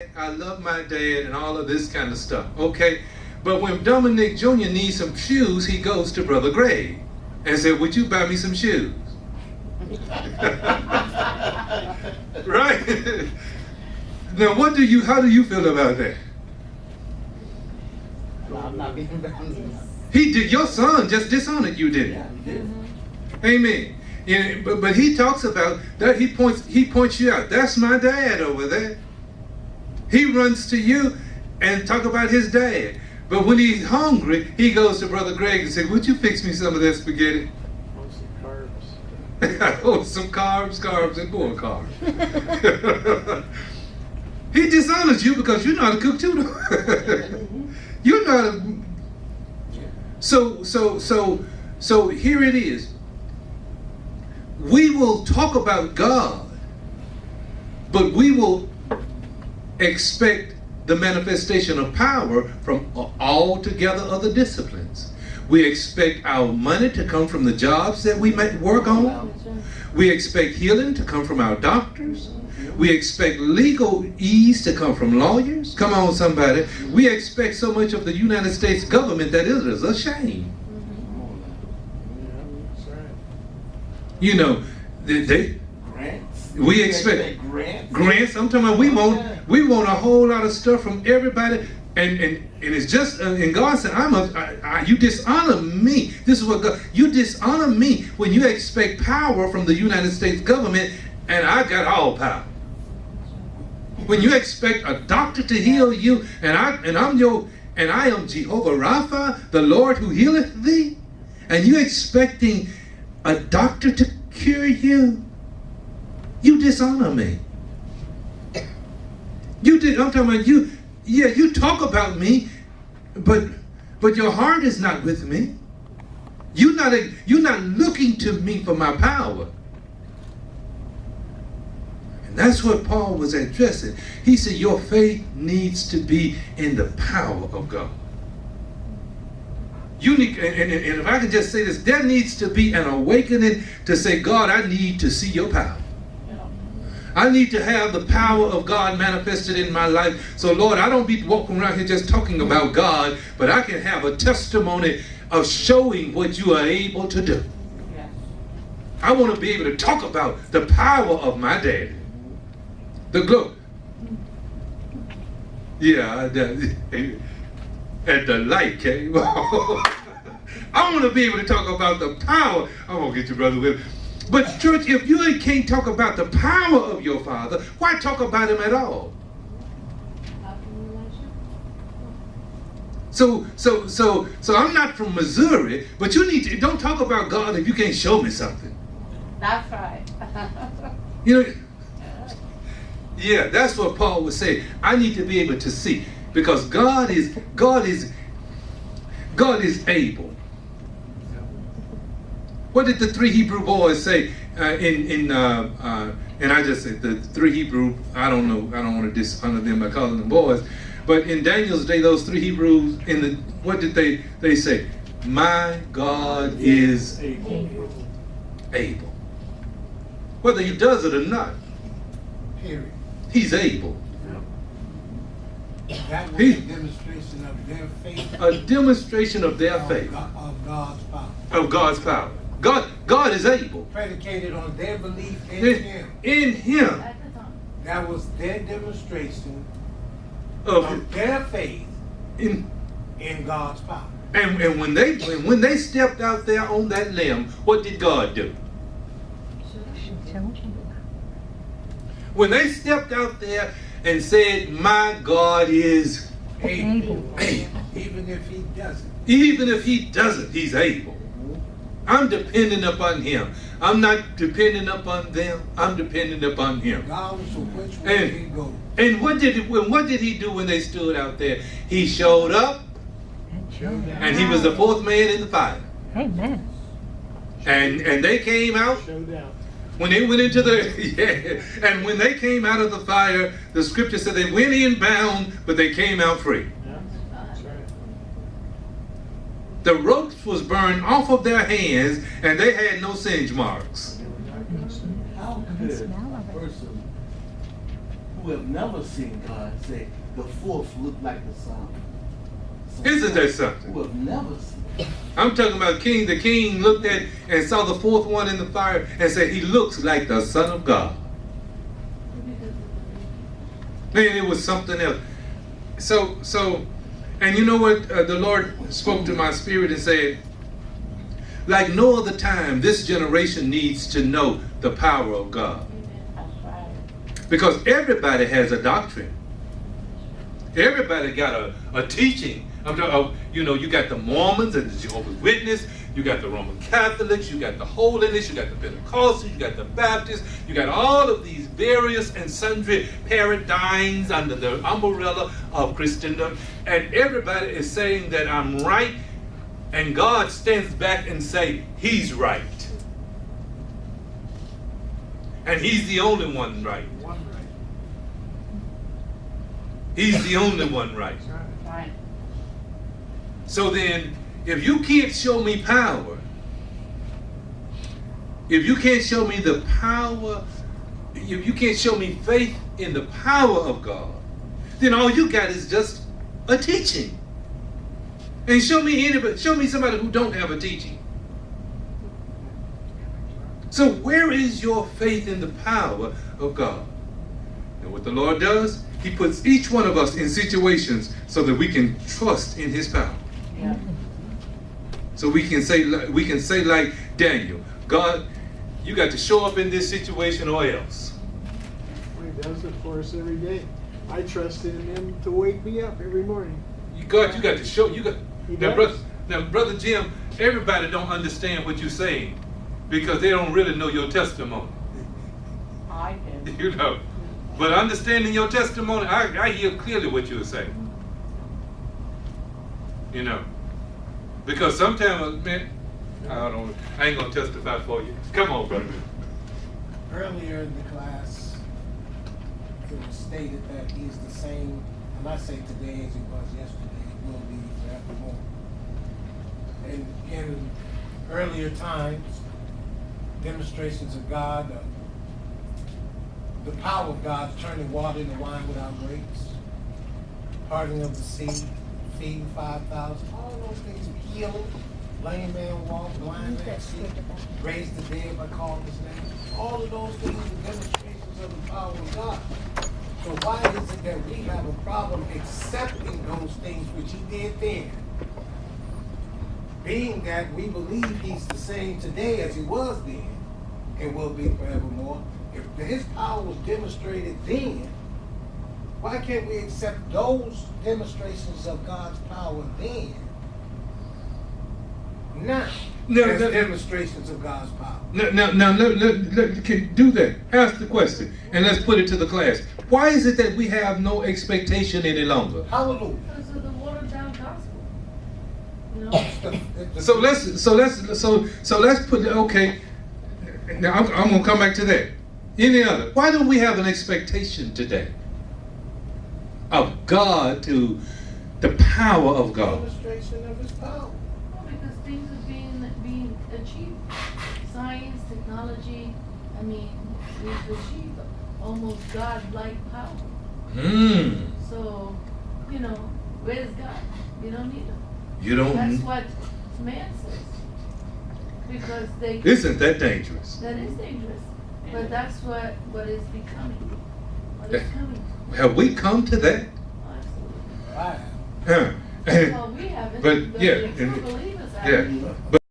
I love my dad and all of this kind of stuff. Okay, but when Dominic Jr. needs some shoes, he goes to Brother Greg and said, "Would you buy me some shoes?" Right? Now, how do you feel about that? I'm not being bounced. He did. Your son just dishonored you, didn't he? Yeah, he did. Amen. And, but he talks about that. He points you out. That's my dad over there. He runs to you and talk about his dad. But when he's hungry, he goes to Brother Greg and says, "Would you fix me some of that spaghetti?" Want some carbs? Oh, some carbs, and more carbs. He dishonors you because you know how to cook too. You know how to. So here it is. We will talk about God, but we will expect the manifestation of power from altogether other disciplines. We expect our money to come from the jobs that we might work on. We expect healing to come from our doctors. We expect legal ease to come from lawyers. Come on, somebody. We expect so much of the United States government that it is a shame. You know, we expect grants. I'm talking about we want a whole lot of stuff from everybody, and it's just and God said, you dishonor me. This is what God, you dishonor me when you expect power from the United States government, and I got all power. When you expect a doctor to heal you, and I am Jehovah Rapha, the Lord who healeth thee, and you expecting a doctor to cure you, you dishonor me. I'm talking about you. Yeah, you talk about me, but your heart is not with me. You're not looking to me for my power. And that's what Paul was addressing. He said, your faith needs to be in the power of God. You need, and if I can just say this, there needs to be an awakening to say, God, I need to see your power. I need to have the power of God manifested in my life. So, Lord, I don't be walking around here just talking about God, but I can have a testimony of showing what you are able to do. I want to be able to talk about the power of my daddy. The glory. Yeah, and the light came on. I want to be able to talk about the power. I won't get you, Brother Will. But church, if you can't talk about the power of your Father, why talk about him at all? So I'm not from Missouri, but don't talk about God if you can't show me something. That's right. You know, yeah, that's what Paul was saying. I need to be able to see, because God is able. What did the three Hebrew boys say and I just said the three Hebrew, I don't know, I don't want to dishonor them by calling them boys, but in Daniel's day, those three Hebrews, what did they say? My God is able. Whether he does it or not, Period. he's able. That was a demonstration of their faith. A demonstration of their faith. Of God's power. Of God's power. God is able. Predicated on their belief in Him. In Him. That was their demonstration of their faith in God's power. And when they stepped out there on that limb, what did God do? When they stepped out there and said, my God is able. Even if He doesn't. Even if He doesn't, He's able. I'm dependent upon Him. I'm not dependent upon them. I'm dependent upon Him. God, so which way did He go? And what did He do when they stood out there? He showed up, and He was the fourth man in the fire. Amen. And they came out. When they went into and when they came out of the fire, the scripture said they went in bound, but they came out free. That's right. The ropes was burned off of their hands, and they had no singe marks. How could a person who who have never seen God say the fourth looked like the Son. Isn't that something? Who have never seen. I'm talking about King. The king looked at and saw the fourth one in the fire and said, he looks like the Son of God. Man, it was something else. So, and you know what? The Lord spoke to my spirit and said, like no other time, this generation needs to know the power of God. Because everybody has a doctrine. Everybody got a teaching. You know, you got the Mormons and the Jehovah's Witnesses, you got the Roman Catholics, you got the Holiness, you got the Pentecostals, you got the Baptists, you got all of these various and sundry paradigms under the umbrella of Christendom, and everybody is saying that I'm right, and God stands back and say he's right. And he's the only one right. He's the only one right. Right. So then, if you can't show me power, if you can't show me the power, if you can't show me faith in the power of God, then all you got is just a teaching. And show me somebody who don't have a teaching. So where is your faith in the power of God? And what the Lord does, he puts each one of us in situations so that we can trust in his power. Yeah. So we can say like Daniel, God, you got to show up in this situation or else. He does it for us every day. I trust in him to wake me up every morning. God, you got to show. Now, brother Jim, everybody don't understand what you're saying because they don't really know your testimony. I do. You know, but understanding your testimony, I hear clearly what you're saying. You know, because sometimes, man, I ain't gonna testify for you. Come on, brother. Earlier in the class, it was stated that he is the same, and I say today as he was yesterday, he will be forevermore. And in earlier times, demonstrations of God, the power of God turning water into wine without grapes, parting of the sea, feeding 5,000, all those things, healing, lame man walk, blind man see, raise the dead by calling his name. All of those things are demonstrations of the power of God. So why is it that we have a problem accepting those things which he did then? Being that we believe he's the same today as he was then, and will be forevermore. If his power was demonstrated then, why can't we accept those demonstrations of God's power then, now, as demonstrations of God's power? Now, can do that. Ask the question, and let's put it to the class. Why is it that we have no expectation any longer? Hallelujah. Because of the watered down gospel. You know? So let's put okay. Now I'm gonna come back to that. Any other? Why don't we have an expectation today of God, to the power of God? Demonstration of his power. Well, because things are being achieved. Science, technology, I mean, we've achieved almost God-like power. So, you know, where's God? You don't need him. You don't. That's what man says. Because they. Isn't that dangerous? That is dangerous. But that's what is becoming. What is coming. Have we come to that? Absolutely. Right. Well, we haven't. But yeah, the true believers yeah. haven't.